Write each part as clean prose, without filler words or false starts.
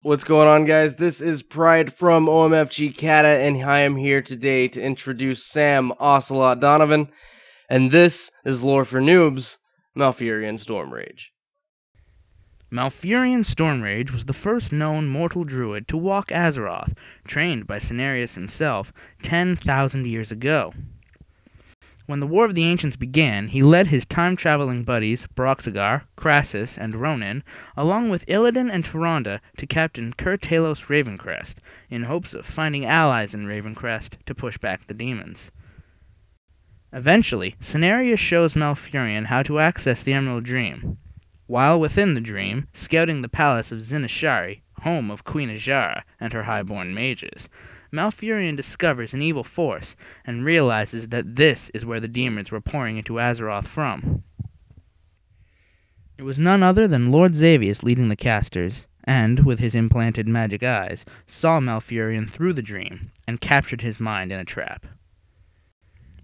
What's going on, guys? This is Pride from OMFG Kata, and I am here today to introduce Sam Ocelot Donovan, and this is Lore for Noobs, Malfurion Stormrage. Malfurion Stormrage was the first known mortal druid to walk Azeroth, trained by Cenarius himself 10,000 years ago. When the War of the Ancients began, he led his time-traveling buddies Broxigar, Krasus, and Rhonin, along with Illidan and Tyrande, to Captain Kur'Talos Ravencrest, in hopes of finding allies in Ravencrest to push back the demons. Eventually, Cenarius shows Malfurion how to access the Emerald Dream. While within the dream, scouting the palace of Zin'Ashari, home of Queen Azshara and her Highbourne mages, Malfurion discovers an evil force and realizes that this is where the demons were pouring into Azeroth from. It was none other than Lord Xavius leading the casters, and, with his implanted magic eyes, saw Malfurion through the dream and captured his mind in a trap.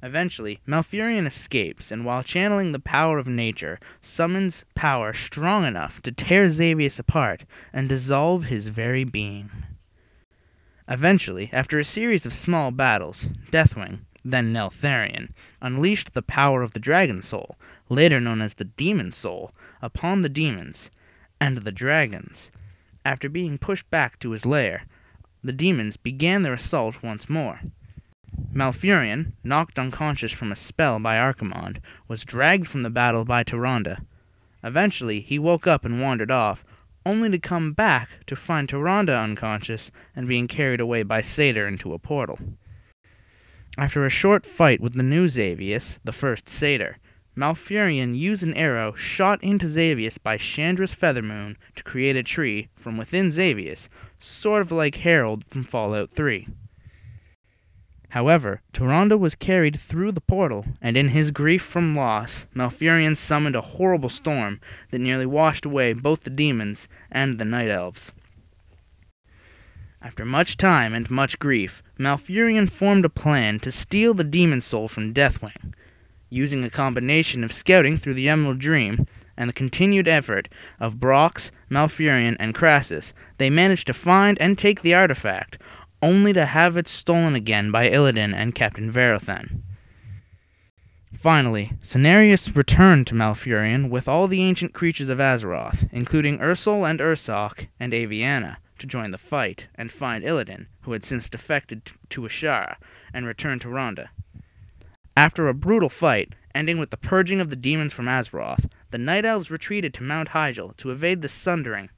Eventually, Malfurion escapes, and while channeling the power of nature, summons power strong enough to tear Xavius apart and dissolve his very being. Eventually, after a series of small battles, Deathwing, then Neltharion, unleashed the power of the Dragon Soul, later known as the Demon Soul, upon the demons and the dragons. After being pushed back to his lair, the demons began their assault once more. Malfurion, knocked unconscious from a spell by Archimonde, was dragged from the battle by Tyrande. Eventually, he woke up and wandered off, only to come back to find Tyrande unconscious and being carried away by Satyr into a portal. After a short fight with the new Xavius, the first Satyr, Malfurion used an arrow shot into Xavius by Chandra's Feathermoon to create a tree from within Xavius, sort of like Harold from Fallout 3. However, Tyrande was carried through the portal, and in his grief from loss, Malfurion summoned a horrible storm that nearly washed away both the demons and the Night Elves. After much time and much grief, Malfurion formed a plan to steal the demon soul from Deathwing. Using a combination of scouting through the Emerald Dream and the continued effort of Brox, Malfurion, and Krasus, they managed to find and take the artifact, only to have it stolen again by Illidan and Captain Varo'then. Finally, Cenarius returned to Malfurion with all the ancient creatures of Azeroth, including Ursol and Ursoc and Aviana, to join the fight and find Illidan, who had since defected to Azshara, and return to Tyrande. After a brutal fight, ending with the purging of the demons from Azeroth, the Night Elves retreated to Mount Hyjal to evade the Sundering.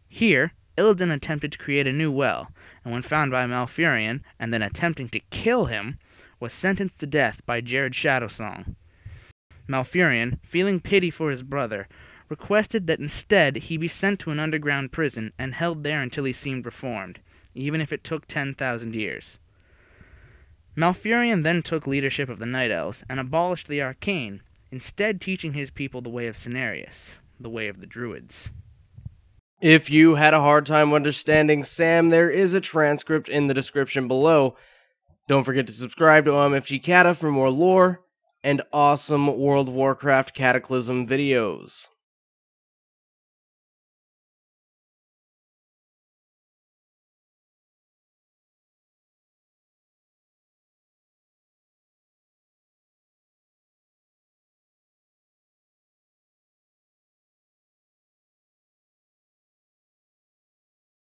Here, Illidan attempted to create a new well, and when found by Malfurion, and then attempting to kill him, was sentenced to death by Jared Shadowsong. Malfurion, feeling pity for his brother, requested that instead he be sent to an underground prison and held there until he seemed reformed, even if it took 10,000 years. Malfurion then took leadership of the Night Elves and abolished the Arcane, instead teaching his people the way of Cenarius, the way of the druids. If you had a hard time understanding Sam, there is a transcript in the description below. Don't forget to subscribe to OMFG Kata for more lore and awesome World of Warcraft Cataclysm videos.